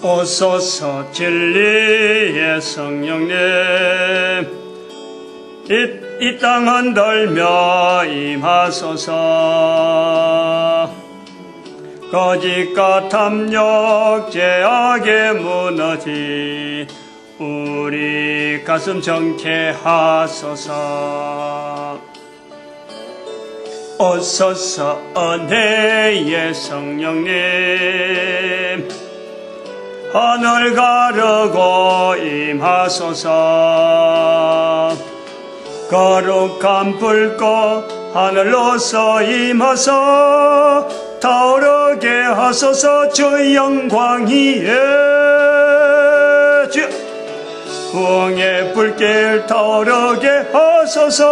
오소서 진리의 성령님, 이 땅 흔들며 임하소서. 거짓과 탐욕 죄악에 무너지 우리 가슴 정케하소서. 오소서 은혜의 성령님, 하늘 가르고 임하소서. 거룩한 불꽃 하늘로서 임하소 타오르게 하소서. 주 영광이에 주 부흥의 불길 타오르게 하소서.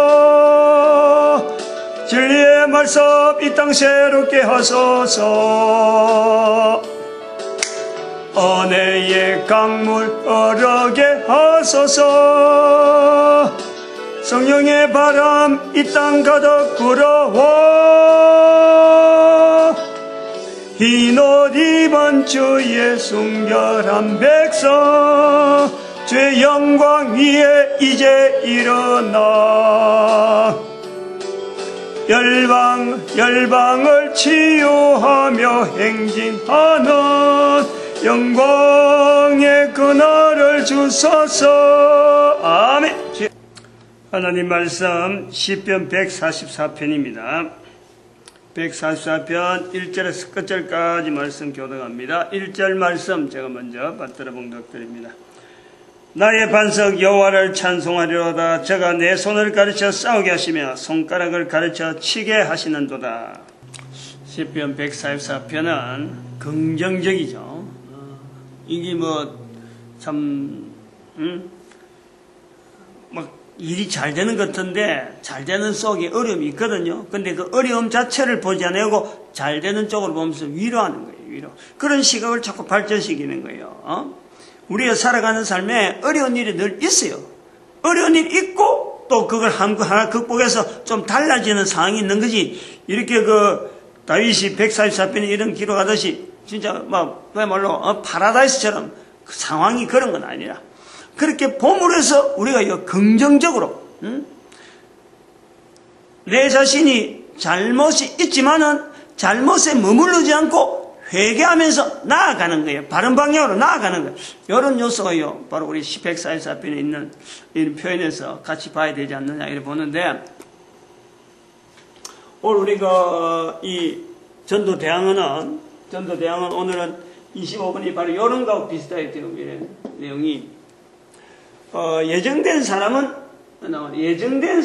진리의 말씀 이 땅 새롭게 하소서. 은혜의 강물 흐르게 하소서. 성령의 바람 이 땅 가득 불어와 흰 옷 입은 주의 순결한 백성 주의 영광 위에 이제 일어나 열방을 치유하며 행진하는 영광의 그날을 주소서. 아멘. 하나님 말씀 시편 144편입니다. 144편 1절에서 끝절까지 말씀 교독합니다. 1절 말씀 제가 먼저 받들어 봉독드립니다. 나의 반석 여호와를 찬송하리로다. 저가 내 손을 가르쳐 싸우게 하시며 손가락을 가르쳐 치게 하시는도다. 시편 144편은 긍정적이죠. 이게 일이 잘 되는 것 같은데 잘 되는 속에 어려움이 있거든요. 근데 그 어려움 자체를 보지 않고 잘 되는 쪽으로 보면서 위로하는 거예요. 위로. 그런 시각을 자꾸 발전시키는 거예요. 우리가 살아가는 삶에 어려운 일이 늘 있어요. 어려운 일이 있고 또 그걸 하나 극복해서 좀 달라지는 상황이 있는 거지. 이렇게 다윗이 144편에 이런 기록하듯이 진짜 그야말로 파라다이스처럼 그 상황이 그런 건 아니라 그렇게 봄으로 해서 우리가 긍정적으로 내 자신이 잘못이 있지만은 잘못에 머무르지 않고 회개하면서 나아가는 거예요. 바른 방향으로 나아가는 거예요. 이런 요소가요 바로 우리 144편에 있는 이 표현에서 같이 봐야 되지 않느냐 이렇게 보는데, 오늘 우리가 이 전도대항은 오늘은 25분이 바로 이런 거하고 비슷하게 되는 내용이 예정된 사람은 예정된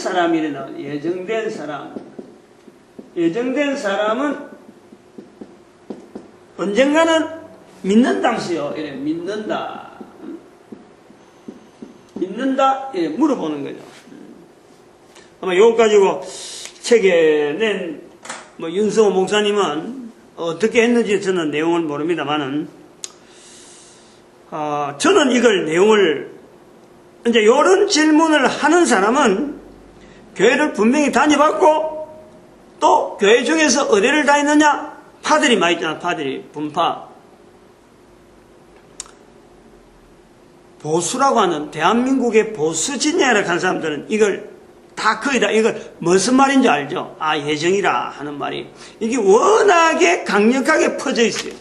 사람은 언젠가는 믿는다면서요. 이래 믿는다 이래 물어보는 거죠. 아마 이거 가지고 책에 낸 윤성호 목사님은 어떻게 했는지 저는 내용을 모릅니다만은 저는 이걸 내용을 이제 이런 질문을 하는 사람은 교회를 분명히 다녀봤고 또 교회 중에서 어디를 다녔느냐? 파들이 많이 있잖아. 파들이 분파 보수라고 하는 대한민국의 보수 진영이라고 하는 사람들은 이걸 다 거의 다 이걸 무슨 말인지 알죠? 예정이라 하는 말이 이게 워낙에 강력하게 퍼져 있어요.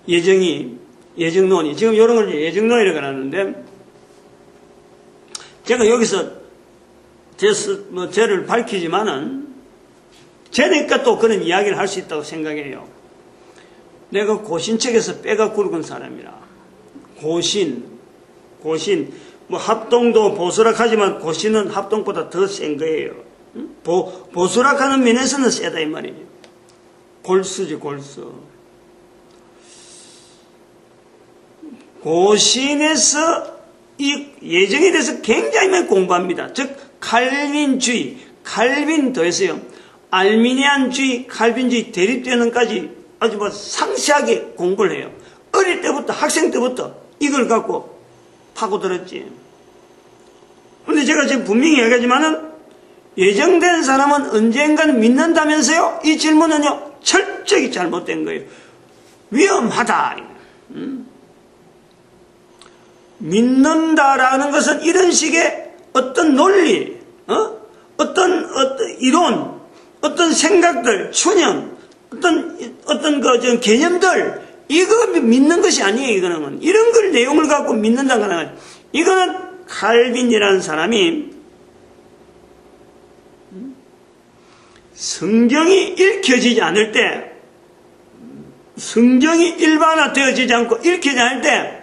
예정론이 지금 이런 걸 예정론이라고 하는데, 제가 여기서 죄를 밝히지만은 죄니까 또 그런 이야기를 할 수 있다고 생각해요. 내가 고신책에서 빼가 굵은 사람이라. 고신 합동도 보수락하지만 고신은 합동보다 더 센 거예요. 보수락하는 면에서는 세다 이 말이에요. 골수지 골수. 고신에서 이 예정에 대해서 굉장히 많이 공부합니다. 즉 칼빈주의, 칼빈 더해서요 알미니안주의, 칼빈주의 대립되는까지 아주 상세하게 공부를 해요. 어릴 때부터 학생 때부터 이걸 갖고 파고들었지. 근데 제가 지금 분명히 얘기하지만은 예정된 사람은 언젠가는 믿는다면서요? 이 질문은요 철저히 잘못된 거예요. 위험하다. 믿는다라는 것은 이런 식의 어떤 논리, 어떤 이론, 어떤 생각들, 추념, 어떤 그 개념들, 이거 믿는 것이 아니에요. 이거는 이런 걸 내용을 갖고 믿는다는 거는, 이거는 칼빈이라는 사람이 성경이 읽혀지지 않을 때, 성경이 일반화되어지지 않고 읽혀지지 않을 때,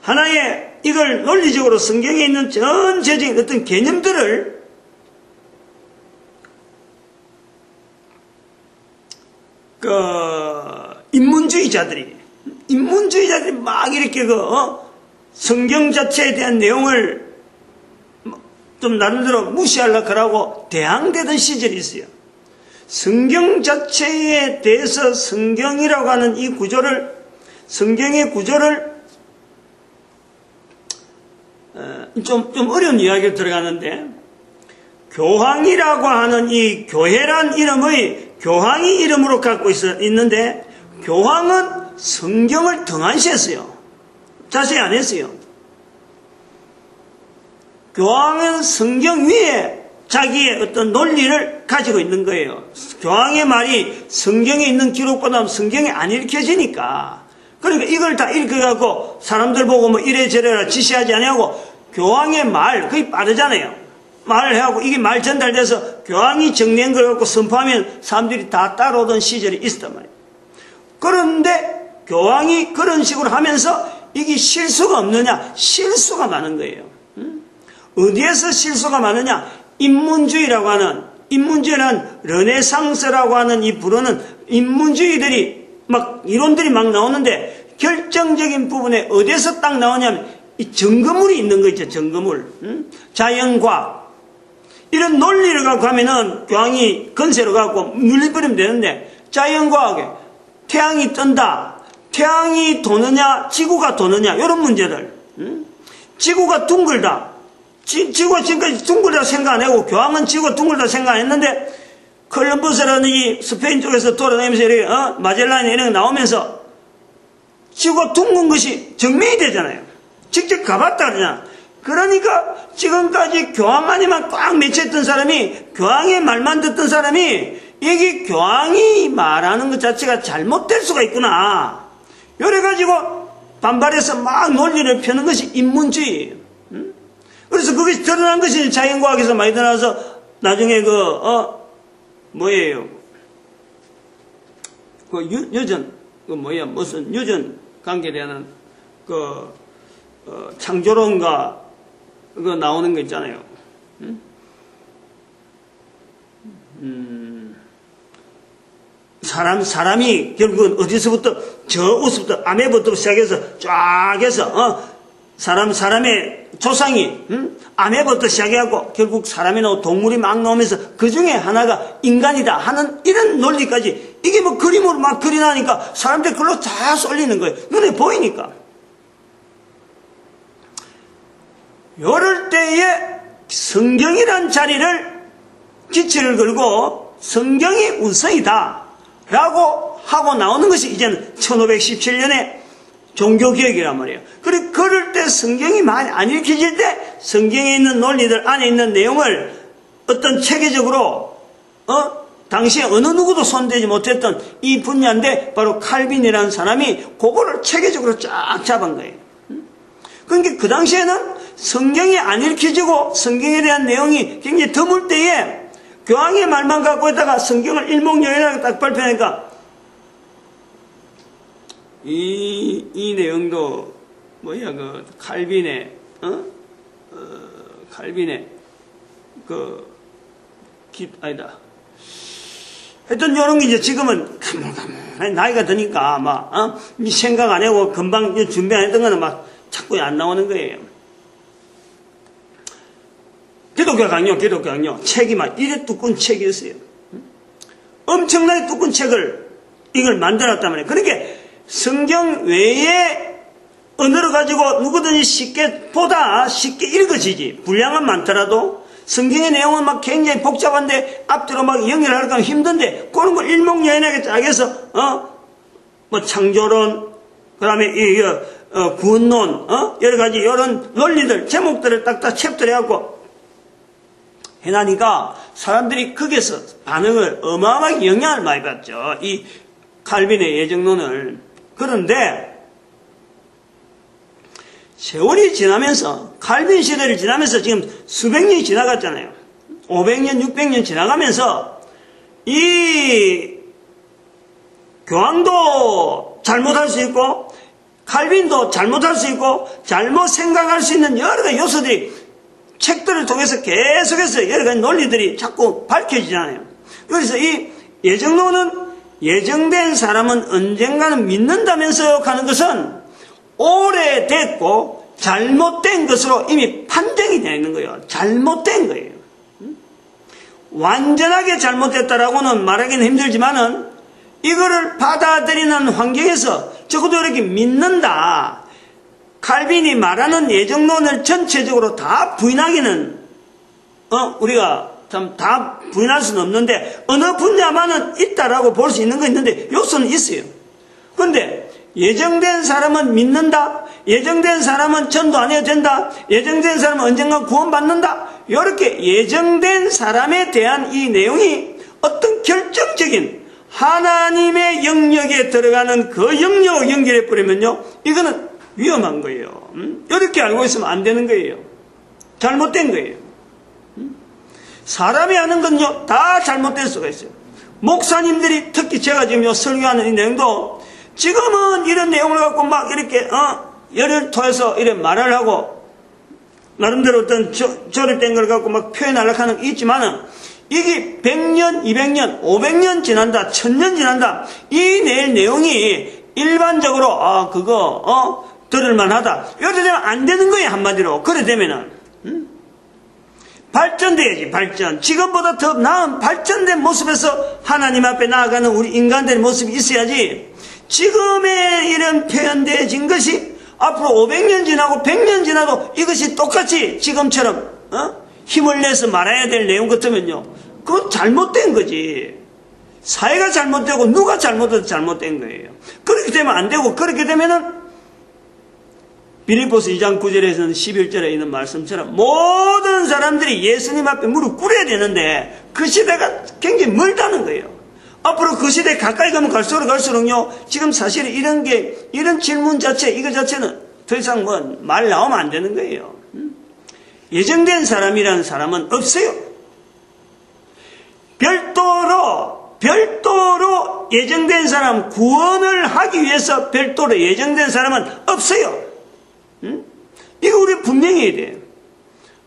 하나의 이걸 논리적으로 성경에 있는 전체적인 어떤 개념들을 인문주의자들이 막 이렇게 성경 자체에 대한 내용을 좀 나름대로 무시하려고 하고 대항되던 시절이 있어요. 성경 자체에 대해서 성경이라고 하는 이 구조를, 성경의 구조를 좀 어려운 이야기가 들어가는데, 교황이라고 하는 이 교회란 이름의 교황이 이름으로 갖고 있는데, 교황은 성경을 등한시했어요. 자세히 안 했어요. 교황은 성경 위에 자기의 어떤 논리를 가지고 있는 거예요. 교황의 말이 성경에 있는 기록보다 성경에 안 읽혀지니까. 그러니까 이걸 다 읽어갖고 사람들 보고 뭐 이래저래라 지시하지 않냐고, 교황의 말, 그게 빠르잖아요. 말을 해갖고 이게 말 전달돼서 교황이 정리한 걸 갖고 선포하면 사람들이 다 따라오던 시절이 있었단 말이에요. 그런데 교황이 그런 식으로 하면서 이게 실수가 없느냐? 실수가 많은 거예요. 어디에서 실수가 많으냐? 인문주의라고 하는, 인문주의는 르네상스라고 하는 이 부르는 인문주의들이 막 이론들이 막 나오는데, 결정적인 부분에 어디에서 딱 나오냐면 이 증거물이 있는 거 있죠. 증거물. 자연과학 이런 논리를 갖고 하면은 교황이 건세로 갖고 눌려버리면 되는데, 자연과학에 태양이 뜬다, 태양이 도느냐 지구가 도느냐 이런 문제들, 지구가 둥글다, 지구가 지금까지 둥글다 생각 안 하고 교황은 지구가 둥글다 생각 안 했는데, 콜럼버스라는 이 스페인 쪽에서 돌아다니면서 이렇게 마젤란 이런 거 나오면서 지구가 둥근 것이 증명이 되잖아요. 직접 가봤다 그러잖아. 그러니까 지금까지 교황 안에만 꽉 맺혀있던 사람이, 교황의 말만 듣던 사람이, 이게 교황이 말하는 것 자체가 잘못될 수가 있구나, 이래가지고 반발해서 막 논리를 펴는 것이 인문주의예요. 그래서 그것이 드러난 것이 자연과학에서 많이 드러나서 나중에 뭐예요? 유전, 무슨 유전 관계되는 창조론가 그거 나오는 거 있잖아요. 사람이 결국은 어디서부터, 저 옷부터, 아메부터 시작해서 쫙 해서, 사람의 조상이, 아메부터 시작해갖고 결국 사람이 나오고 동물이 막 나오면서 그 중에 하나가 인간이다 하는 이런 논리까지, 이게 뭐 그림으로 막 그려나니까 사람들이 그걸로 다 쏠리는 거예요. 눈에 보이니까. 요럴 때에 성경이란 자리를 기치를 걸고 성경이 우선이다 라고 하고 나오는 것이 이제는 1517년에 종교개혁이란 말이에요. 그럴 때 성경이 많이 안 읽혀질 때 성경에 있는 논리들 안에 있는 내용을 어떤 체계적으로 당시에 어느 누구도 손대지 못했던 이 분야인데, 바로 칼빈이라는 사람이 그거를 체계적으로 쫙 잡은 거예요. 그러니까 그 당시에는 성경이 안 읽혀지고 성경에 대한 내용이 굉장히 드물 때에 교황의 말만 갖고 있다가 성경을 일목요연하게 딱 발표하니까, 이 내용도 칼빈의 아니다. 하여튼 이런 게 이제 지금은 나이가 드니까 아마 생각 안 하고 금방 준비 안 했던 거는 막 자꾸 안 나오는 거예요. 기독교 강요 책이 막 이래 두꺼운 책이었어요. 엄청나게 두꺼운 책을 이걸 만들었단 말이에요. 그러니까 성경 외에 언어를 가지고 누구든지 쉽게 읽어지지. 분량은 많더라도 성경의 내용은 막 굉장히 복잡한데 앞뒤로 막 연결하려고 하면 힘든데, 그런 걸 일목요연하게 쫙 해서 뭐 창조론, 다음에 구원론, 여러 가지 이런 논리들, 제목들을 딱딱 챕터해갖고 해나니까 사람들이 거기에서 반응을 어마어마하게 영향을 많이 받죠. 이 칼빈의 예정론을. 그런데 세월이 지나면서, 칼빈 시대를 지나면서 지금 수백 년이 지나갔잖아요. 500년, 600년 지나가면서 이 교황도 잘못할 수 있고 칼빈도 잘못할 수 있고 잘못 생각할 수 있는 여러 가지 요소들이 책들을 통해서 계속해서 여러 가지 논리들이 자꾸 밝혀지잖아요. 그래서 이 예정론은 예정된 사람은 언젠가는 믿는다면서 하는 것은 오래됐고 잘못된 것으로 이미 판정이 되어 있는 거예요. 잘못된 거예요. 완전하게 잘못됐다라고는 말하기는 힘들지만은 이거를 받아들이는 환경에서 적어도 이렇게 믿는다. 칼빈이 말하는 예정론을 전체적으로 다 부인하기는 우리가 참 다 부인할 수는 없는데 어느 분야만은 있다라고 볼 수 있는 거 있는데 요소는 있어요. 그런데 예정된 사람은 믿는다. 예정된 사람은 전도 안 해도 된다. 예정된 사람은 언젠가 구원받는다. 이렇게 예정된 사람에 대한 이 내용이 어떤 결정적인 하나님의 영역에 들어가는 그 영역을 연결해 버리면요, 이거는 위험한 거예요. 이렇게 알고 있으면 안 되는 거예요. 잘못된 거예요. 사람이 하는 건요, 다 잘못될 수가 있어요. 목사님들이 특히 제가 지금 설교하는 이 내용도 지금은 이런 내용을 갖고 막 이렇게 열을 토해서 이렇게 말을 하고 나름대로 어떤 절을 뗀 걸 갖고 막 표현하려고 하는 게 있지만은 이게 100년, 200년, 500년 지난다, 1000년 지난다, 이 내용이 일반적으로 그거 들을만하다, 이렇게 되면 안 되는 거예요. 한마디로. 그래 되면은 발전돼야지. 발전. 지금보다 더 나은 발전된 모습에서 하나님 앞에 나아가는 우리 인간들의 모습이 있어야지, 지금의 이런 표현되어진 것이 앞으로 500년 지나고 100년 지나도 이것이 똑같이 지금처럼 힘을 내서 말해야 될 내용 같으면요, 그건 잘못된 거지. 사회가 잘못되고 누가 잘못해도 잘못된 거예요. 그렇게 되면 안 되고, 그렇게 되면은 빌립보서 2장 9절에서는 11절에 있는 말씀처럼 모든 사람들이 예수님 앞에 무릎 꿇어야 되는데 그 시대가 굉장히 멀다는 거예요. 앞으로 그 시대에 가까이 가면 갈수록요, 지금 사실 이런 질문 자체, 이거 자체는 더 이상 말 나오면 안 되는 거예요. 예정된 사람이라는 사람은 없어요. 별도로 예정된 사람, 구원을 하기 위해서 별도로 예정된 사람은 없어요. 이거 우리 분명히 해야 돼요.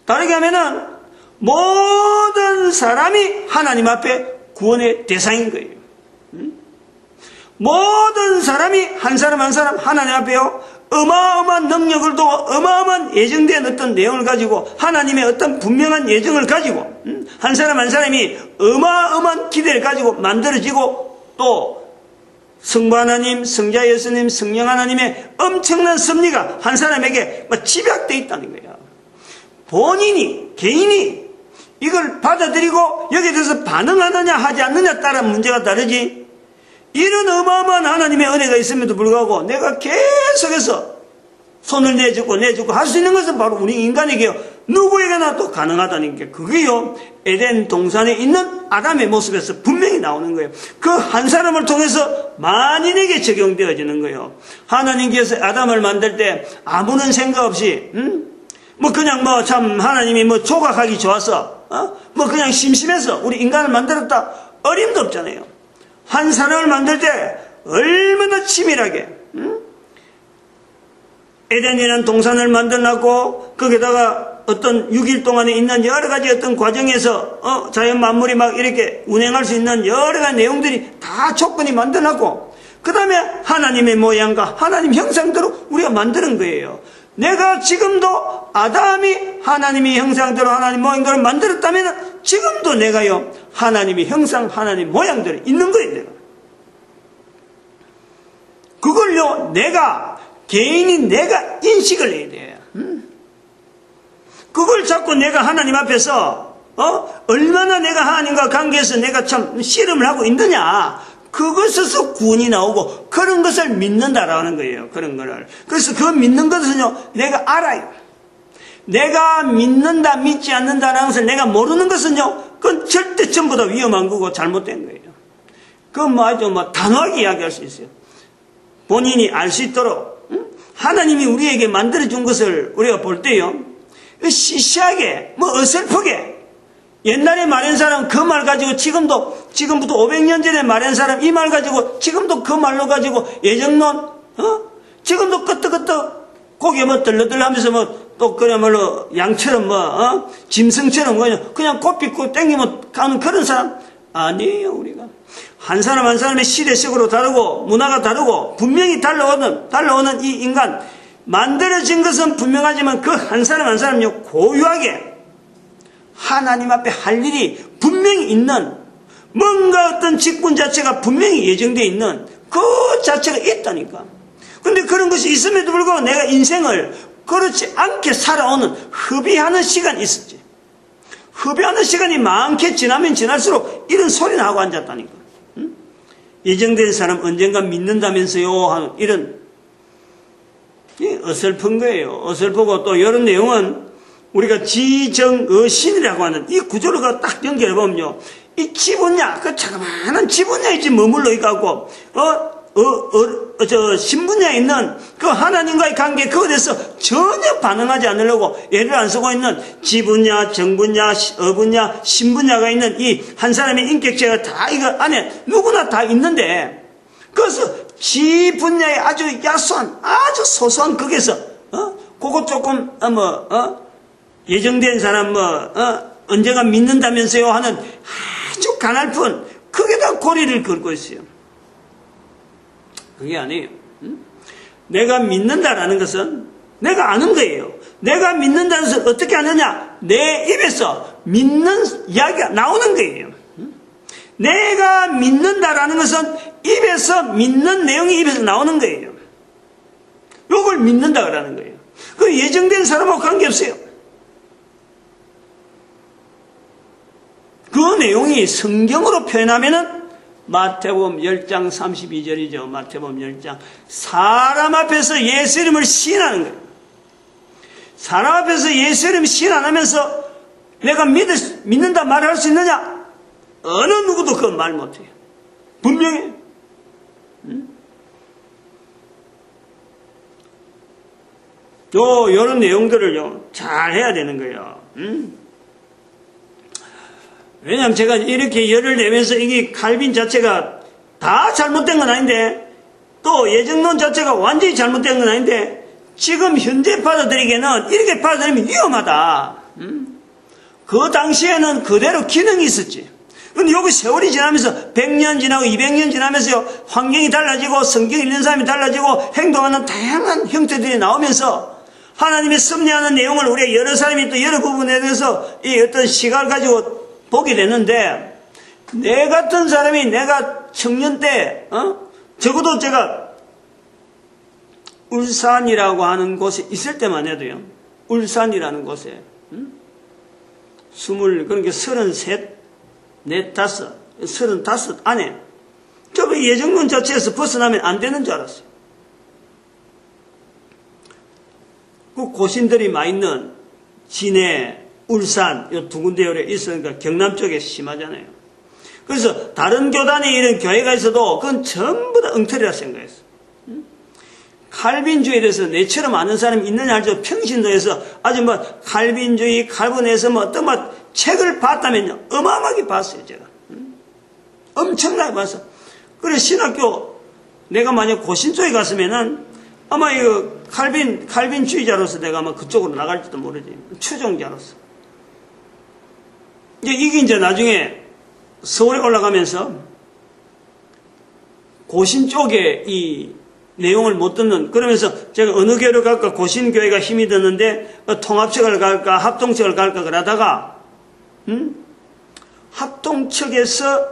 다르게 하면은 모든 사람이 하나님 앞에 구원의 대상인 거예요. 모든 사람이 한 사람 한 사람 하나님 앞에요, 어마어마한 능력을 두고 어마어마한 예정된 어떤 내용을 가지고 하나님의 어떤 분명한 예정을 가지고 한 사람 한 사람이 어마어마한 기대를 가지고 만들어지고, 또 성부 하나님, 성자 예수님, 성령 하나님의 엄청난 섭리가 한 사람에게 집약되어 있다는 거예요. 본인이, 개인이 이걸 받아들이고 여기에 대해서 반응하느냐 하지 않느냐 따라 문제가 다르지, 이런 어마어마한 하나님의 은혜가 있음에도 불구하고 내가 계속해서 손을 내주고 할 수 있는 것은 바로 우리 인간에게요, 누구에게나 또 가능하다는 게, 그게요 에덴 동산에 있는 아담의 모습에서 분명히 나오는 거예요. 그 한 사람을 통해서 만인에게 적용되어지는 거예요. 하나님께서 아담을 만들 때 아무런 생각 없이 그냥 참 하나님이 조각하기 좋아서 그냥 심심해서 우리 인간을 만들었다, 어림도 없잖아요. 한 사람을 만들 때 얼마나 치밀하게 에덴이라는 동산을 만들어놨고, 거기다가 어떤 6일 동안에 있는 여러 가지 어떤 과정에서 자연 만물이 막 이렇게 운행할 수 있는 여러 가지 내용들이 다 조건이 만들어놨고, 그 다음에 하나님의 모양과 하나님 형상대로 우리가 만드는 거예요. 내가 지금도 아담이 하나님의 형상대로 하나님 모양대로 만들었다면 지금도 내가요 하나님의 형상, 하나님 모양대로 있는 거예요. 내가 그걸요 개인이 내가 인식을 해야 돼요. 그걸 자꾸 내가 하나님 앞에서 얼마나 내가 하나님과 관계에서 내가 참 씨름을 하고 있느냐, 그것에서 구원이 나오고 그런 것을 믿는다라는 거예요. 그런 거를. 그래서 그 믿는 것은요, 내가 알아요. 내가 믿는다, 믿지 않는다라는 것을 내가 모르는 것은요, 그건 절대 전부 다 위험한 거고 잘못된 거예요. 그건 뭐 아주 단호하게 이야기할 수 있어요. 본인이 알 수 있도록, 하나님이 우리에게 만들어준 것을 우리가 볼 때요, 시시하게, 어설프게, 옛날에 말한 사람 그 말 가지고 지금부터 500년 전에 말한 사람 이 말 가지고 지금도 그 말로 가지고 예정론, 지금도 끄떡끄떡 고개 들러들러 하면서 또 그야말로 양처럼 짐승처럼 그냥 꽃피고 땡기면 가는 그런 사람 아니에요. 우리가 한 사람 한 사람의 시대식으로 다르고 문화가 다르고 분명히 달라오는 이 인간, 만들어진 것은 분명하지만 그 한 사람 한 사람요, 고유하게 하나님 앞에 할 일이 분명히 있는, 뭔가 어떤 직분 자체가 분명히 예정되어 있는 그 자체가 있다니까. 근데 그런 것이 있음에도 불구하고 내가 인생을 그렇지 않게 살아오는 허비하는 시간이 있었지. 허비하는 시간이 많게 지나면 지날수록 이런 소리나 하고 앉았다니까. 예정된 사람 언젠가 믿는다면서요 하는 이런 어설픈 거예요. 어설프고 또 이런 내용은 우리가 지정의신이라고 하는 이 구조를 딱 연결해보면요, 이 지분야, 그 자그마한 지분야에 지금 머물러 있고, 신분야에 있는 그 하나님과의 관계, 그거에 대해서 전혀 반응하지 않으려고 애를 안 쓰고 있는 지분야, 정분야, 어분야, 신분야가 있는 이 한 사람의 인격체가 다 이거 안에 누구나 다 있는데, 그래서 지분야의 아주 야소한, 아주 소소한 극에서, 그거 조금, 예정된 사람 언제가 믿는다면서요 하는 아주 가냘픈 거기다 고리를 걸고 있어요. 그게 아니에요. 내가 믿는다라는 것은 내가 아는 거예요. 내가 믿는다는 것은 어떻게 아느냐? 내 입에서 믿는 이야기가 나오는 거예요. 내가 믿는다라는 것은 입에서 믿는 내용이 입에서 나오는 거예요. 이걸 믿는다라는 거예요. 그 예정된 사람하고 관계없어요. 그 내용이 성경으로 표현하면은 마태복음 10장 32절이죠. 마태복음 10장. 사람 앞에서 예수 이름을 시인하는 거예요. 사람 앞에서 예수 이름을 시인 안 하면서 내가 믿는다 말할 수 있느냐? 어느 누구도 그건 말 못해요. 분명해. 이런 내용들을요, 잘 해야 되는 거예요. 왜냐하면 제가 이렇게 열을 내면서 이게 칼빈 자체가 다 잘못된 건 아닌데, 또 예정론 자체가 완전히 잘못된 건 아닌데, 지금 현재 받아들이기에는 이렇게 받아들이면 위험하다. 그 당시에는 그대로 기능이 있었지. 근데 여기 세월이 지나면서 100년 지나고 200년 지나면서 환경이 달라지고 성경 읽는 사람이 달라지고 행동하는 다양한 형태들이 나오면서 하나님의 섭리하는 내용을 우리가 여러 사람이 또 여러 부분에 대해서 이 어떤 시각을 가지고 보게 되는데, 내 같은 사람이 내가 청년 때, 적어도 제가 울산이라고 하는 곳에 있을 때만 해도요, 울산이라는 곳에, 그러니까 33, 35 안에, 저 예정론 자체에서 벗어나면 안 되는 줄 알았어요. 그 고신들이 많이 있는 진해, 울산, 이 두 군데 있으니까 경남 쪽에 심하잖아요. 그래서 다른 교단에 이런 교회가 있어도 그건 전부 다 엉터리라 생각했어. 칼빈주의에 대해서 내처럼 아는 사람이 있느냐 알죠? 평신도에서 아주 칼빈주의, 칼빈에서 어떤 책을 봤다면요, 어마어마하게 봤어요, 제가. 엄청나게 봤어. 그래, 신학교, 내가 만약 고신조에 갔으면은 아마 이거 칼빈주의자로서 내가 아마 그쪽으로 나갈지도 모르지. 추종자로서. 이게 이제 나중에 서울에 올라가면서 고신 쪽에 이 내용을 못 듣는, 그러면서 제가 어느 교회를 갈까, 고신교회가 힘이 드는데 통합측을 갈까 합동측을 갈까 그러다가 합동측에서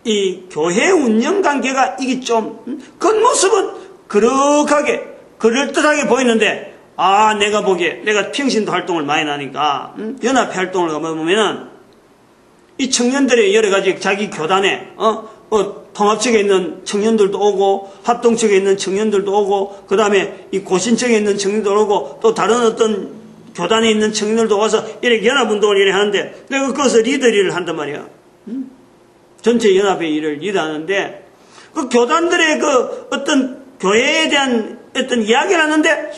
이 교회 운영 관계가 이게 좀 겉모습은 그럭하게 그럴듯하게 보이는데, 내가 보기에 내가 평신도 활동을 많이 하니까 연합회 활동을 가보면은 이 청년들의 여러 가지 자기 교단에 통합 측에 있는 청년들도 오고, 합동 측에 있는 청년들도 오고, 그 다음에 이 고신 측에 있는 청년들도 오고, 또 다른 어떤 교단에 있는 청년들도 와서 이렇게 연합운동을 이렇게 하는데, 내가 거기서 리더 일을 한단 말이야. 전체 연합의 일을 리더하는데, 그 교단들의 그 어떤 교회에 대한 어떤 이야기를 하는데,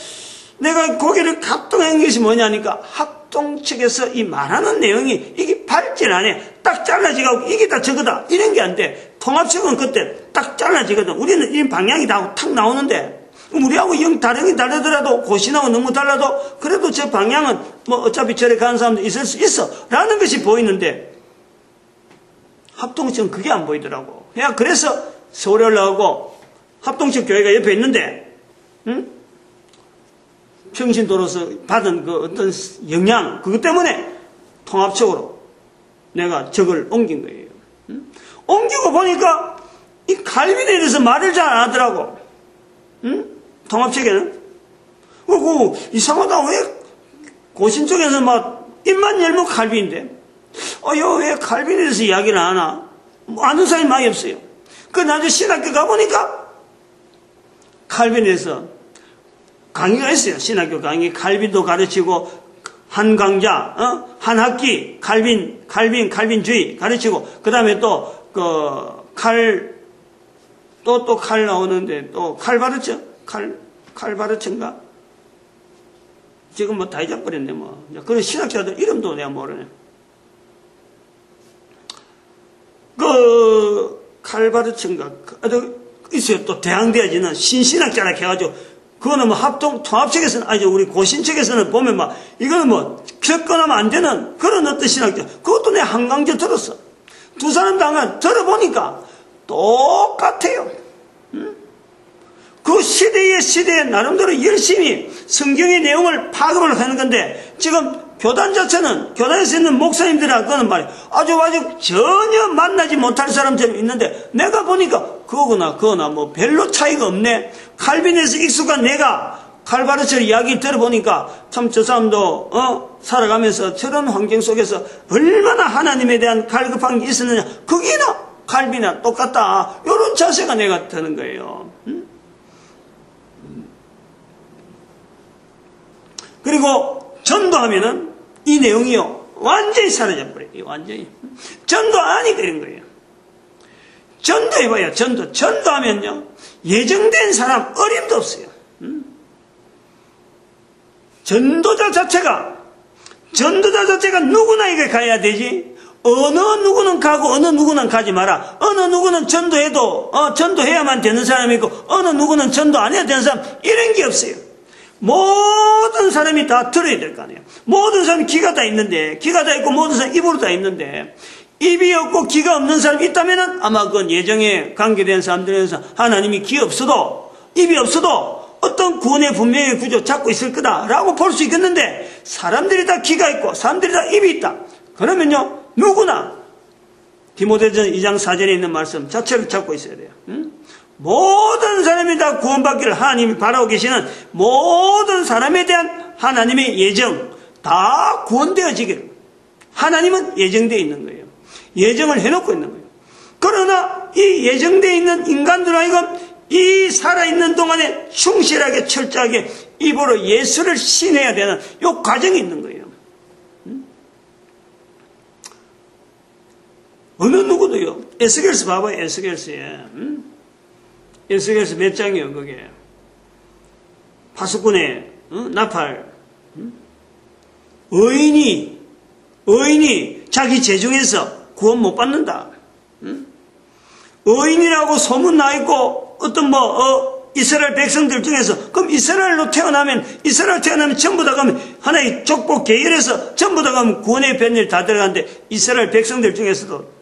내가 고개를 갑동한 것이 뭐냐니까, 합동 측에서 이 말하는 내용이 이게 발전 안 해. 딱 잘라지고 이게 다 저거다. 이런 게 안 돼. 통합 측은 그때 딱 잘라지거든. 우리는 이 방향이 다 탁 나오는데, 우리하고 영 다르더라도, 고신하고 너무 달라도, 그래도 저 방향은 뭐 어차피 저래 가는 사람도 있을 수 있어. 라는 것이 보이는데, 합동측은 그게 안 보이더라고. 그래서 서울에 올라오고, 합동측 교회가 옆에 있는데, 응? 평신도로서 받은 그 어떤 영향, 그것 때문에 통합적으로 내가 적을 옮긴 거예요. 응? 옮기고 보니까 이 칼빈에 대해서 말을 잘 안 하더라고. 응? 통합측에는. 그리고 이상하다. 왜 고신 쪽에서 막 입만 열면 칼빈인데, 왜 칼빈에 대해서 이야기를 안 하나? 뭐 아는 사람이 많이 없어요. 그 나중에 신학교 가보니까 칼빈에 대해서 강의가 있어요. 신학교 강의. 칼빈도 가르치고, 한 강좌, 한 학기, 칼빈주의 가르치고, 그 다음에 또, 칼 나오는데, 또, 칼바르처? 칼바르처인가? 지금 뭐 다 잊어버렸네, 뭐. 그런 신학자들 이름도 내가 모르네. 칼바르처인가? 있어요. 또 대항대야지는 신신학자라 해가지고, 그거는 뭐 통합 측에서는, 우리 고신 측에서는 보면 막, 이거는 뭐, 접근하면 안 되는 그런 어떤 신학자. 그것도 내 한 강좌 들었어. 두 사람 다 들어보니까 똑같아요. 그 시대에 나름대로 열심히 성경의 내용을 파급을 하는 건데, 지금 교단 자체는, 교단에서 있는 목사님들하고는 말이야, 아주 전혀 만나지 못할 사람처럼 있는데, 내가 보니까 그거나 뭐 별로 차이가 없네. 칼빈에서 익숙한 내가 칼바르처 이야기 들어보니까 참 저 사람도 살아가면서 저런 환경 속에서 얼마나 하나님에 대한 갈급한 게 있었느냐. 거기나 칼빈이나 똑같다. 이런 자세가 내가 드는 거예요. 그리고 전도하면은 이 내용이요 완전히 사라져버려요. 완전히 전도 아니까 이런 거예요. 전도해봐요. 전도하면요 예정된 사람 어림도 없어요. 전도자 자체가 누구나 이게 가야 되지. 어느 누구는 가고 어느 누구는 가지 마라. 어느 누구는 전도해도 전도해야만 되는 사람이 있고, 어느 누구는 전도 안 해야 되는 사람, 이런 게 없어요. 모든 사람이 다 들어야 될 거 아니에요. 모든 사람이 귀가 다 있는데, 귀가 다 있고 모든 사람이 입으로 다 있는데, 입이 없고 귀가 없는 사람이 있다면은 아마 그건 예정에 관계된 사람들에서 하나님이 귀 없어도, 입이 없어도 어떤 구원의 분명히 구조 잡고 있을 거다라고 볼 수 있겠는데, 사람들이 다 귀가 있고 사람들이 다 입이 있다. 그러면요 누구나 디모데전 2장 4절에 있는 말씀 자체를 잡고 있어야 돼요. 모든 사람이 다 구원받기를 하나님이 바라고 계시는 모든 사람에 대한 하나님의 예정, 다 구원되어지기를 하나님은 예정되어 있는 거예요. 예정을 해놓고 있는 거예요. 그러나 이 예정되어 있는 인간들 하여금 이 살아있는 동안에 충실하게 철저하게 입으로 예수를 신해야 되는 이 과정이 있는 거예요. 어느 누구도요. 에스겔서 봐봐요. 에스겔서에. 에스겔서 몇 장이요 그게. 파수꾼의 나팔. 의인이 자기 재중에서 구원 못 받는다. 의인이라고 소문 나 있고 어떤 이스라엘 백성들 중에서, 그럼 이스라엘 태어나면 전부 다 가면 하나의 족보 계열에서 전부 다 가면 구원의 변일 다 들어가는데, 이스라엘 백성들 중에서도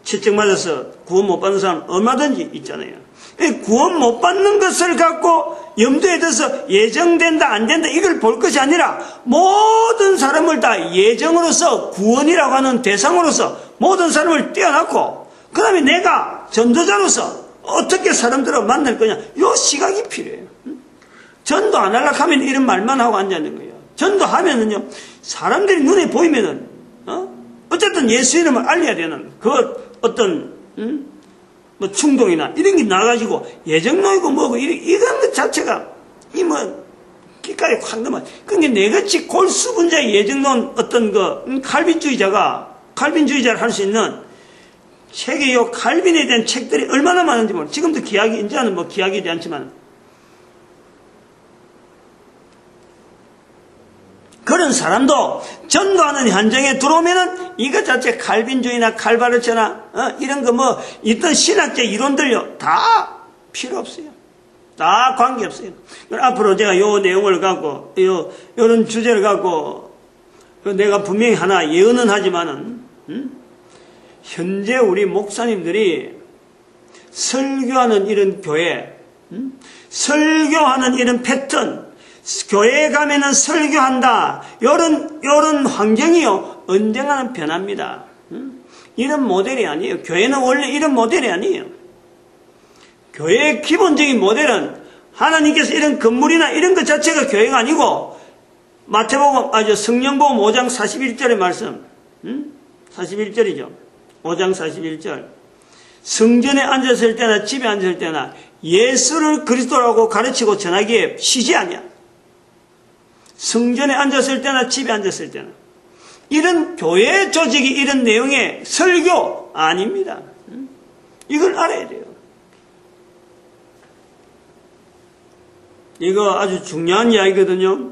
채찍 맞아서 구원 못 받는 사람 얼마든지 있잖아요. 구원 못 받는 것을 갖고 염두에 둬서 예정된다 안 된다 이걸 볼 것이 아니라, 모든 사람을 다 예정으로서 구원이라고 하는 대상으로서 모든 사람을 떼어놨고, 그 다음에 내가 전도자로서 어떻게 사람들을 만날 거냐, 요 시각이 필요해요. 전도 안 하려고 하면 이런 말만 하고 앉아있는 거예요. 전도하면은요 사람들이 눈에 보이면은 어쨌든 예수 이름을 알려야 되는 그 어떤 뭐 충동이나 이런 게 나가지고 예정론이고 뭐고 이런 것 자체가 이 뭐 기가에 확 넘어. 그러니까 내같이 골수분자의 예정론 어떤 칼빈주의자를 할 수 있는 세계 요 칼빈에 대한 책들이 얼마나 많은지 몰라. 지금도 기약이 이제는 뭐 기약이 되지 않지만 그런 사람도 전도하는 현장에 들어오면은 이것 자체 칼빈주의나 칼바르처나 이런 거 뭐 있던 신학적 이론들요 다 필요 없어요. 다 관계없어요. 앞으로 제가 요 내용을 갖고 요런 주제를 갖고 내가 분명히 하나 예언은 하지만은 현재 우리 목사님들이 설교하는 이런 교회, 설교하는 이런 패턴, 교회에 가면은 설교한다. 요런 환경이요 언젠가는 변합니다. 이런 모델이 아니에요. 교회는 원래 이런 모델이 아니에요. 교회의 기본적인 모델은 하나님께서 이런 건물이나 이런 것 자체가 교회가 아니고 마태복음 성령복음 5장 41절의 말씀 41절이죠. 5장 41절 성전에 앉았을 때나 집에 앉았을 때나 예수를 그리스도라고 가르치고 전하기에 쉬지 아니야. 성전에 앉았을 때나 집에 앉았을 때나 이런 교회 조직이 이런 내용의 설교 아닙니다. 이걸 알아야 돼요. 이거 아주 중요한 이야기거든요.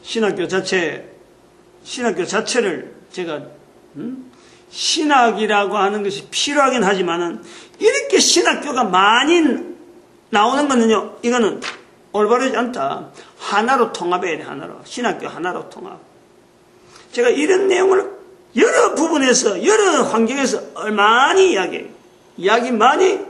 신학교 자체를 제가 신학이라고 하는 것이 필요하긴 하지만은 이렇게 신학교가 많이 나오는 거는요, 이거는 올바르지 않다. 하나로 통합해야 돼, 하나로. 신학교 하나로 통합. 제가 이런 내용을 여러 부분에서, 여러 환경에서 많이 이야기해요. 이야기 많이.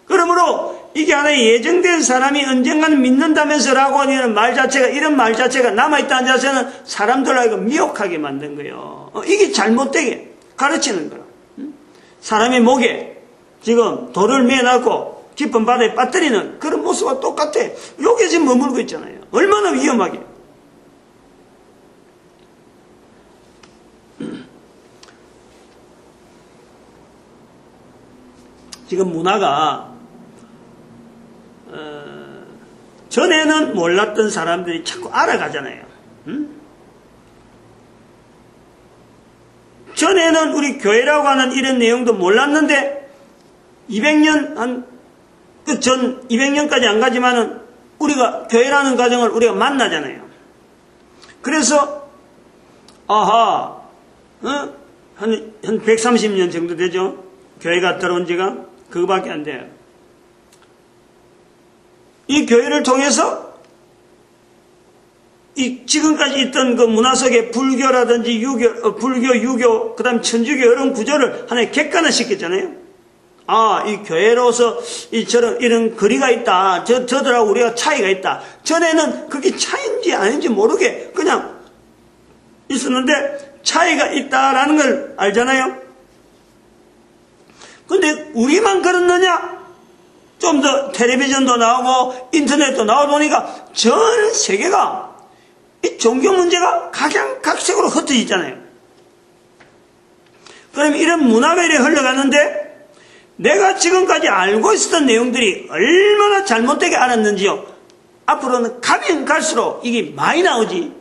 그러므로 이게 하나의 예정된 사람이 언젠가는 믿는다면서라고 하는 말 자체가, 이런 말 자체가 남아있다는 자체는 사람들을 알고 미혹하게 만든 거예요. 이게 잘못되게 가르치는 거라. 사람의 목에 지금 돌을 매어놨고 깊은 바다에 빠뜨리는 그런 모습과 똑같아. 여기에 지금 머물고 있잖아요. 얼마나 위험하게. 지금 문화가 전에는 몰랐던 사람들이 자꾸 알아가잖아요. 전에는 우리 교회라고 하는 이런 내용도 몰랐는데 200년 200년까지 안 가지만은 우리가 교회라는 과정을 우리가 만나잖아요. 그래서 한 130년 정도 되죠. 교회가 들어온 지가 그거밖에 안 돼요. 이 교회를 통해서 이 지금까지 있던 그 문화 속에 불교라든지 불교, 유교, 그 다음 천주교 이런 구조를 하나의 객관화 시켰잖아요. 이 교회로서 이런 거리가 있다. 저들하고 우리가 차이가 있다. 전에는 그게 차이인지 아닌지 모르게 그냥 있었는데 차이가 있다라는 걸 알잖아요. 근데 우리만 그렇느냐? 좀 더 텔레비전도 나오고 인터넷도 나오다 보니까 전 세계가 이 종교 문제가 각양각색으로 흩어지잖아요. 그럼 이런 문화별이 흘러가는데 내가 지금까지 알고 있었던 내용들이 얼마나 잘못되게 알았는지요. 앞으로는 가면 갈수록 이게 많이 나오지.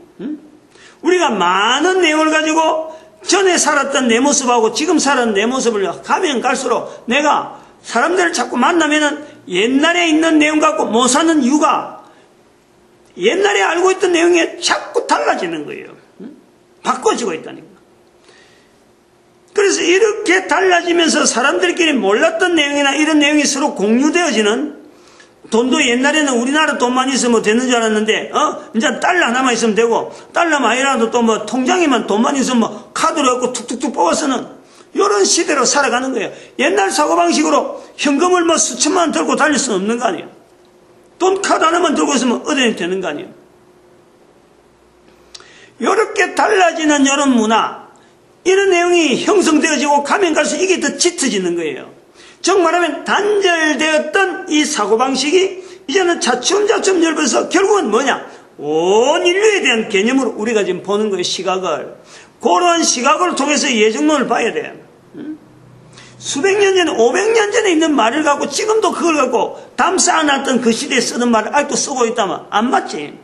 우리가 많은 내용을 가지고 전에 살았던 내 모습하고 지금 살았던 내 모습을 가면 갈수록 내가 사람들을 자꾸 만나면은 옛날에 있는 내용 갖고 못 사는 이유가 옛날에 알고 있던 내용이 자꾸 달라지는 거예요. 바꿔지고 있다니까. 그래서 이렇게 달라지면서 사람들끼리 몰랐던 내용이나 이런 내용이 서로 공유되어지는, 돈도 옛날에는 우리나라 돈만 있으면 되는 줄 알았는데 이제 달러 하나만 있으면 되고, 달러만 아니라도 또 뭐 통장에만 돈만 있으면 뭐 카드로 갖고 툭툭툭 뽑아서는 이런 시대로 살아가는 거예요. 옛날 사고방식으로 현금을 뭐 수천만 원 들고 다닐 수는 없는 거 아니에요. 돈 카드 하나만 들고 있으면 어디에 되는 거 아니에요. 이렇게 달라지는 이런 문화, 이런 내용이 형성되어지고 가면 갈수록 이게 더 짙어지는 거예요. 즉 말하면 단절되었던 이 사고방식이 이제는 차츰차츰 넓어서 결국은 뭐냐? 온 인류에 대한 개념으로 우리가 지금 보는 거예요. 시각을. 그런 시각을 통해서 예정론을 봐야 돼. 수백 년 전에, 500년 전에 있는 말을 갖고 지금도 그걸 갖고 담 쌓아놨던 그 시대에 쓰는 말을 아직도 쓰고 있다면 안 맞지.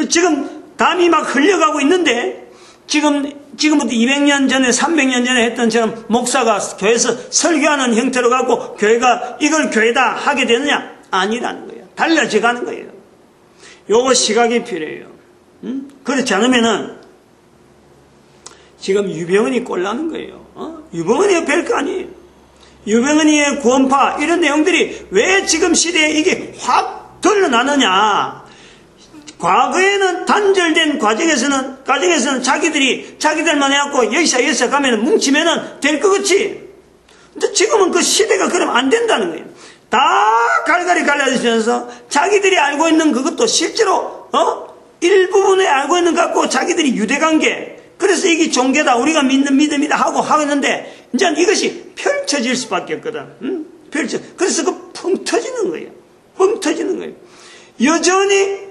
지금 담이 막 흘려가고 있는데 지금부터 200년 전에 300년 전에 했던 처럼 목사가 교회에서 설교하는 형태로 갖고 교회가 이걸 교회다 하게 되느냐? 아니라는 거예요. 달라져 가는 거예요. 요거 시각이 필요해요. 그렇지 않으면은 지금 유병헌이 꼴나는 거예요. 유병헌이 별거 아니에요. 유병헌이의 구원파 이런 내용들이 왜 지금 시대에 이게 확 드러나느냐? 과거에는 단절된 과정에서는 자기들만 해갖고 여기서 가면은 뭉치면은 될 것 같지. 근데 지금은 그 시대가 그러면 안 된다는 거예요. 다 갈갈이 갈라지면서 자기들이 알고 있는 그것도 실제로, 일부분에 알고 있는 것 같고 자기들이 유대관계, 그래서 이게 종교다, 우리가 믿는 믿음이다 하고 있는데, 이제 이것이 펼쳐질 수밖에 없거든. 그래서 그 펑 터지는 거예요. 펑 터지는 거예요. 여전히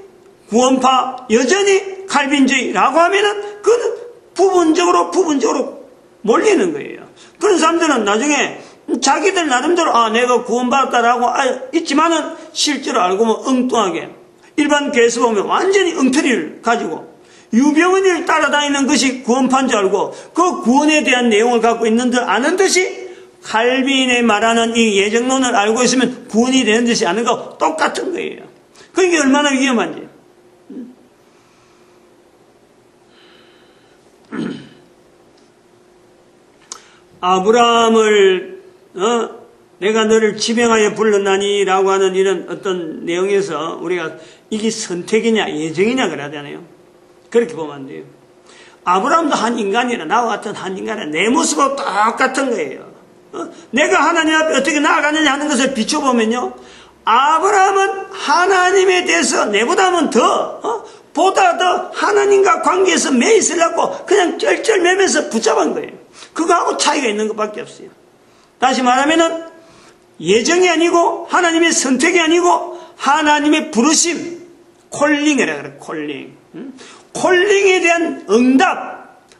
구원파, 여전히 칼빈주의라고 하면은, 그거는 부분적으로 몰리는 거예요. 그런 사람들은 나중에 자기들 나름대로, 내가 구원받았다라고 있지만은, 실제로 알고 보면 엉뚱하게, 일반 교회에서 보면 완전히 엉터리를 가지고, 유병헌이를 따라다니는 것이 구원파인 줄 알고, 그 구원에 대한 내용을 갖고 있는 듯 아는 듯이, 칼빈이 말하는 이 예정론을 알고 있으면 구원이 되는 듯이 아는 거 똑같은 거예요. 그게 얼마나 위험한지. 아브라함을 내가 너를 지명하여 불렀나니 라고 하는 이런 어떤 내용에서 우리가 이게 선택이냐 예정이냐 그래야 되나요? 그렇게 보면 안 돼요. 아브라함도 한 인간이라, 나와 같은 한 인간이라 내 모습하고 똑같은 거예요. 내가 하나님 앞에 어떻게 나아가느냐 하는 것을 비춰보면요, 아브라함은 하나님에 대해서 내보다는 보다 더 하나님과 관계에서 매 있으려고 그냥 쩔쩔매면서 붙잡은 거예요. 그거하고 차이가 있는 것밖에 없어요. 다시 말하면은 예정이 아니고 하나님의 선택이 아니고 하나님의 부르심, 콜링이라 그래. 콜링에 대한 응답.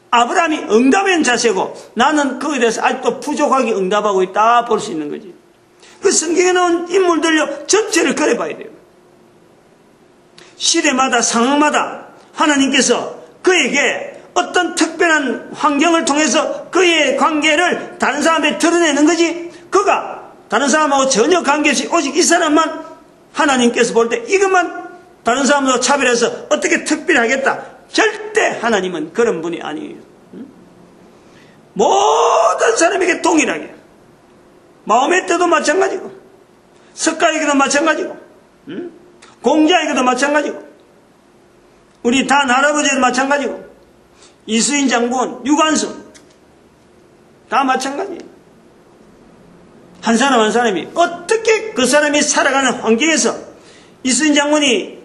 아브라함이 응답한 자세고 나는 그거에 대해서 아직도 부족하게 응답하고 있다 볼 수 있는 거지. 그 성경에 나온 인물들요 전체를 그려봐야 돼요. 시대마다 상황마다 하나님께서 그에게 어떤 특별한 환경을 통해서 그의 관계를 다른 사람에 드러내는 거지, 그가 다른 사람하고 전혀 관계없이 오직 이 사람만 하나님께서 볼 때 이것만 다른 사람하고 차별해서 어떻게 특별하겠다, 절대 하나님은 그런 분이 아니에요. 모든 사람에게 동일하게, 마음의 때도 마찬가지고, 석가에게도 마찬가지고, 공자에게도 마찬가지고, 우리 단 할아버지에도 마찬가지고, 이수인 장군, 유관순 다 마찬가지예요. 한 사람 한 사람이 어떻게 그 사람이 살아가는 환경에서, 이수인 장군이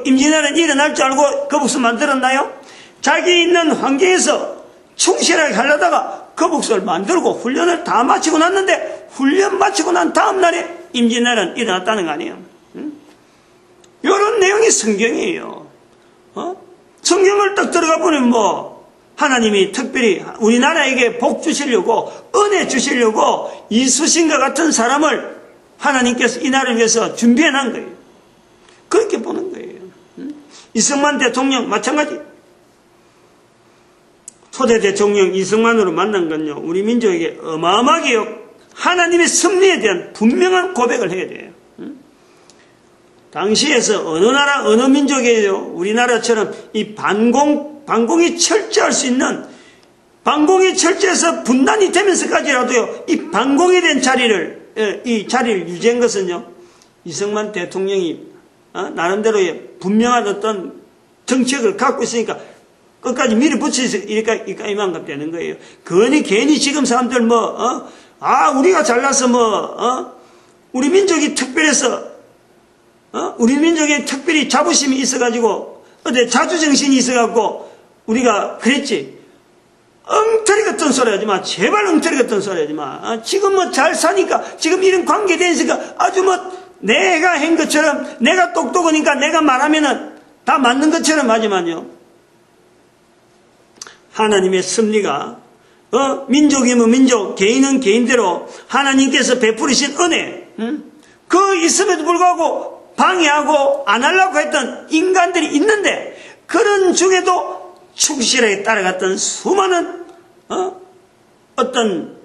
임진왜란 일어날 줄 알고 거북선 만들었나요? 자기 있는 환경에서 충실하게 하려다가 거북선을 만들고 훈련을 다 마치고 났는데, 훈련 마치고 난 다음 날에 임진왜란 일어났다는 거 아니에요? 이런 내용이 성경이에요. 성경을 딱 들어가 보면 하나님이 특별히 우리나라에게 복 주시려고, 은혜 주시려고 이수신과 같은 사람을 하나님께서 이 나라를 위해서 준비해 놓은 거예요. 그렇게 보는 거예요. 이승만 대통령 마찬가지. 초대 대통령 이승만으로 만난 건요, 우리 민족에게 어마어마하게 하나님의 섭리에 대한 분명한 고백을 해야 돼요. 당시에서 어느 나라 어느 민족이에요, 우리나라처럼 이 반공이 철저할 수 있는, 반공이 철저해서 분단이 되면서까지라도요 이 반공에 대한 자리를 유지한 것은요, 이승만 대통령이 나름대로의 분명한 어떤 정책을 갖고 있으니까 끝까지 밀어붙이니까 이만큼 되는 거예요. 괜히 지금 사람들 우리가 잘나서 우리 민족이 특별해서 우리 민족에 특별히 자부심이 있어가지고 자주정신이 있어갖고 우리가 그랬지. 엉터리 같은 소리 하지 마. 제발 엉터리 같은 소리 하지 마. 지금 잘 사니까, 지금 이런 관계 되니까 아주 내가 한 것처럼, 내가 똑똑하니까 내가 말하면은 다 맞는 것처럼 하지만요, 하나님의 섭리가 민족이면 민족, 개인은 개인대로 하나님께서 베푸리신 은혜, 그 있음에도 불구하고 방해하고 안 하려고 했던 인간들이 있는데, 그런 중에도 충실하게 따라갔던 수많은 어떤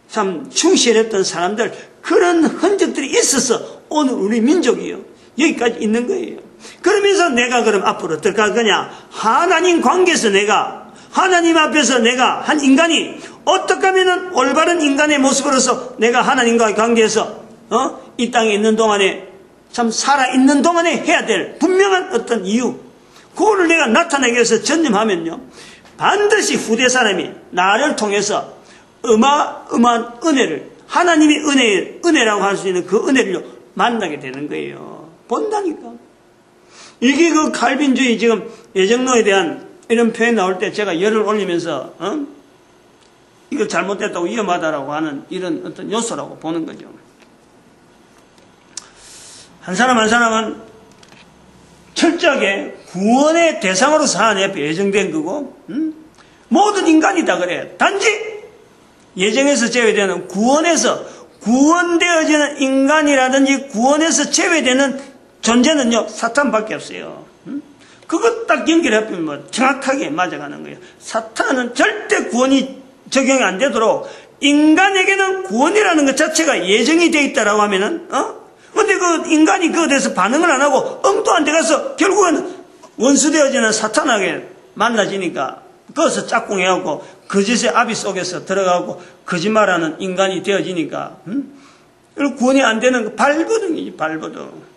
참 충실했던 사람들, 그런 흔적들이 있어서 오늘 우리 민족이요 여기까지 있는 거예요. 그러면서 내가 그럼 앞으로 어떻게 할 거냐? 하나님 관계에서 내가, 하나님 앞에서 내가 한 인간이 어떻게 하면 올바른 인간의 모습으로서 내가 하나님과의 관계에서 이 땅에 있는 동안에, 참 살아있는 동안에 해야 될 분명한 어떤 이유, 그거를 내가 나타내기 위해서 전념하면요, 반드시 사람이 나를 통해서 어마어마한 은혜를, 하나님의 은혜라고 할 수 있는 그 은혜를 만나게 되는 거예요. 본다니까. 이게 그 칼빈주의, 지금 예정론에 대한 이런 표현이 나올 때 제가 열을 올리면서 이거 잘못됐다고 위험하다라고 하는 이런 어떤 요소라고 보는 거죠. 한 사람 한 사람은 철저하게 구원의 대상으로 사는 옆에 예정된 거고, 모든 인간이 다 그래. 단지 예정에서 제외되는, 구원에서 구원되어지는 인간이라든지 구원에서 제외되는 존재는요, 사탄밖에 없어요. 그것 딱 연결해보면 뭐 정확하게 맞아가는 거예요. 사탄은 절대 구원이 적용이 안 되도록 인간에게는 구원이라는 것 자체가 예정이 되어 있다라고 하면은, 근데 그 인간이 그거에 대해서 반응을 안 하고 엉뚱한 데 가서 결국은 원수되어지는 사탄에게 만나지니까, 거기서 짝꿍해갖고 거짓의 아비 속에서 들어가고 거짓말하는 인간이 되어지니까, 그리고 구원이 안 되는 거 발버둥이지, 발버둥.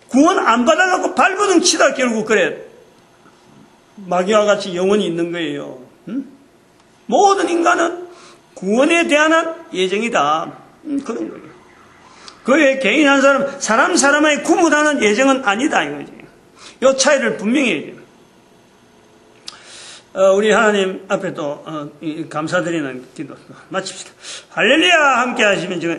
구원 안 받아갖고 발버둥 치다 결국 그래 마귀와 같이 영원히 있는 거예요. 모든 인간은 구원에 대한 예정이다. 그런 거예요. 그의 개인 한 사람의 구분하는 예정은 아니다 이거지. 이 차이를 분명히 해야 돼요. 우리 하나님 앞에 또 감사드리는 기도 마칩시다. 할렐루야 함께 하시면 지금